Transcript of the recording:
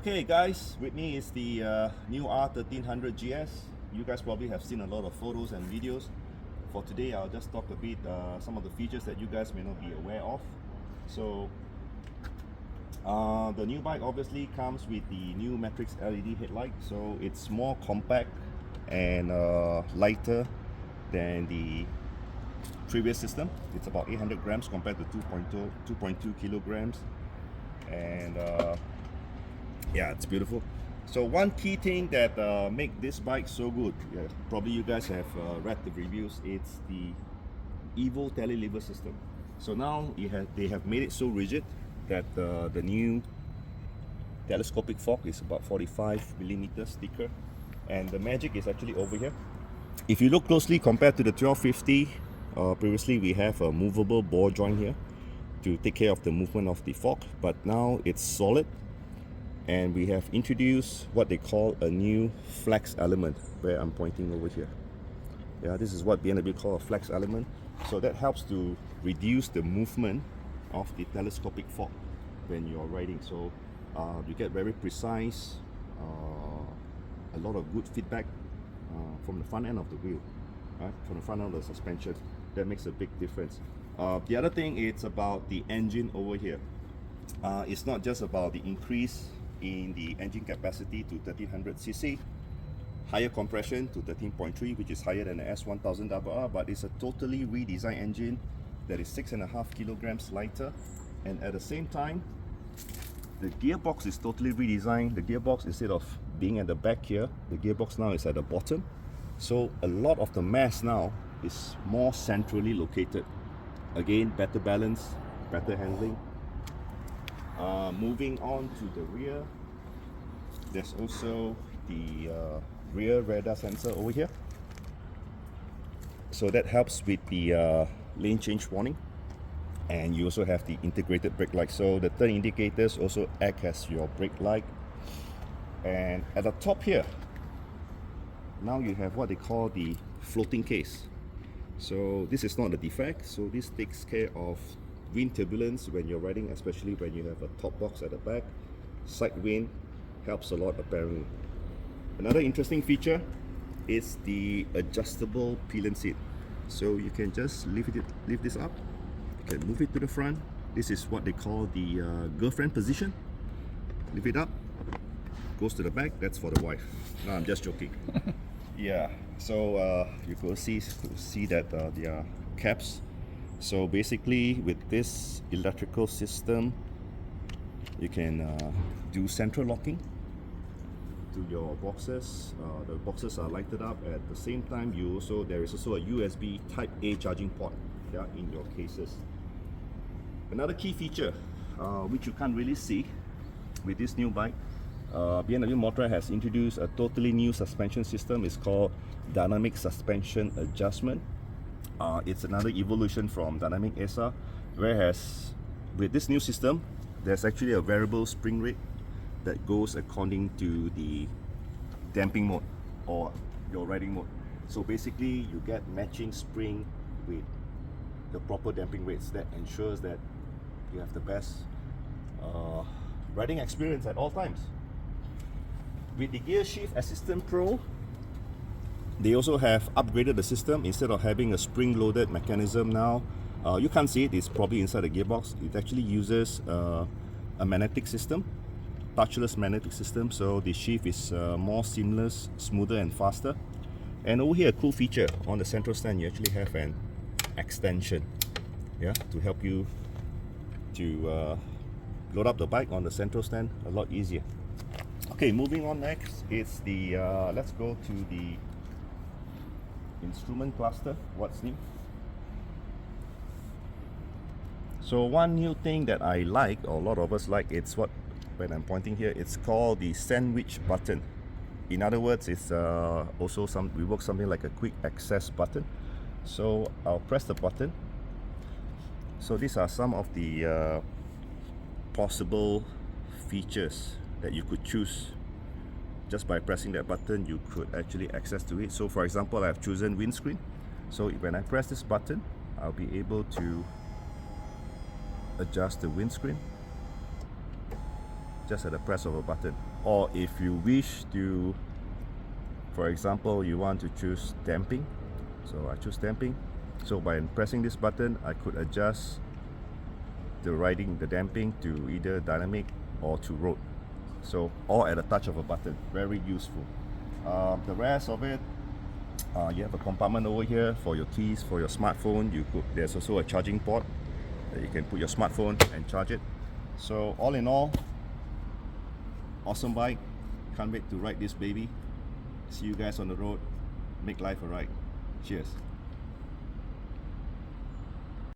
Okay guys, with me is the new R1300GS. You guys probably have seen a lot of photos and videos. For today, I'll just talk a bit some of the features that you guys may not be aware of. So, the new bike obviously comes with the new Matrix LED headlight. So it's more compact and lighter than the previous system. It's about 800 grams compared to 2.2 kilograms. And yeah, it's beautiful. So one key thing that make this bike so good, probably you guys have read the reviews, it's the Evo Telelever system. So now they have made it so rigid that the new telescopic fork is about 45 millimeters thicker, and the magic is actually over here. If you look closely compared to the 1250, previously we have a movable ball joint here to take care of the movement of the fork, but now it's solid. And we have introduced what they call a new flex element, where I'm pointing over here. Yeah, this is what BMW call a flex element. So that helps to reduce the movement of the telescopic fork when you're riding. So you get very precise, a lot of good feedback from the front end of the wheel, right? From the front end of the suspension. That makes a big difference. The other thing, it's about the engine over here. It's not just about the increase in the engine capacity to 1300cc, higher compression to 13.3, which is higher than the S1000RR, but it's a totally redesigned engine that is 6.5 kilograms lighter, and at the same time the gearbox is totally redesigned. The gearbox, instead of being at the back here, the gearbox now is at the bottom, so a lot of the mass now is more centrally located. Again, better balance, better handling. Moving on to the rear, there's also the rear radar sensor over here. So that helps with the lane change warning. And you also have the integrated brake light. So the turn indicators also act as your brake light. And at the top here, now you have what they call the floating case. So this is not a defect. So this takes care of wind turbulence when you're riding, especially when you have a top box at the back. Side wind helps a lot apparently. Another interesting feature is the adjustable pillion seat. So you can just lift this up, you can move it to the front. This is what they call the girlfriend position. Lift it up, goes to the back, that's for the wife. No, I'm just joking. Yeah, so you could see that there are caps. So basically, with this electrical system, you can do central locking to your boxes. The boxes are lighted up. At the same time, there is also a USB Type A charging port, yeah, in your cases. Another key feature, which you can't really see with this new bike, BMW Motorrad has introduced a totally new suspension system. It's called Dynamic Suspension Adjustment. It's another evolution from dynamic ESA, whereas with this new system, there's actually a variable spring rate that goes according to the damping mode or your riding mode. So basically, you get matching spring with the proper damping rates. That ensures that you have the best riding experience at all times. With the Gear Shift Assistant Pro, they also have upgraded the system. Instead of having a spring-loaded mechanism now, you can't see it, it's probably inside the gearbox. It actually uses a magnetic system, touchless magnetic system, so the shift is more seamless, smoother and faster. And over here, a cool feature, on the central stand you actually have an extension, yeah, to help you to load up the bike on the central stand a lot easier. Okay, moving on next, it's the let's go to the instrument cluster. What's new? So one new thing that I like, or a lot of us like, it's what, when I'm pointing here, it's called the sandwich button. In other words, it's also something like a quick access button. So I'll press the button. So these are some of the possible features that you could choose. Just by pressing that button, you could actually access to it. So for example, I've chosen windscreen. So when I press this button, I'll be able to adjust the windscreen just at the press of a button. or if you wish to, for example, you want to choose damping, so I choose damping. So by pressing this button, I could adjust the riding, the damping, to either dynamic or to road. So all at a touch of a button. Very useful. The rest of it, you have a compartment over here for your keys, for your smartphone. There's also a charging port that you can put your smartphone and charge it. So all in all, awesome bike. Can't wait to ride this baby. See you guys on the road. Make life a ride. Cheers.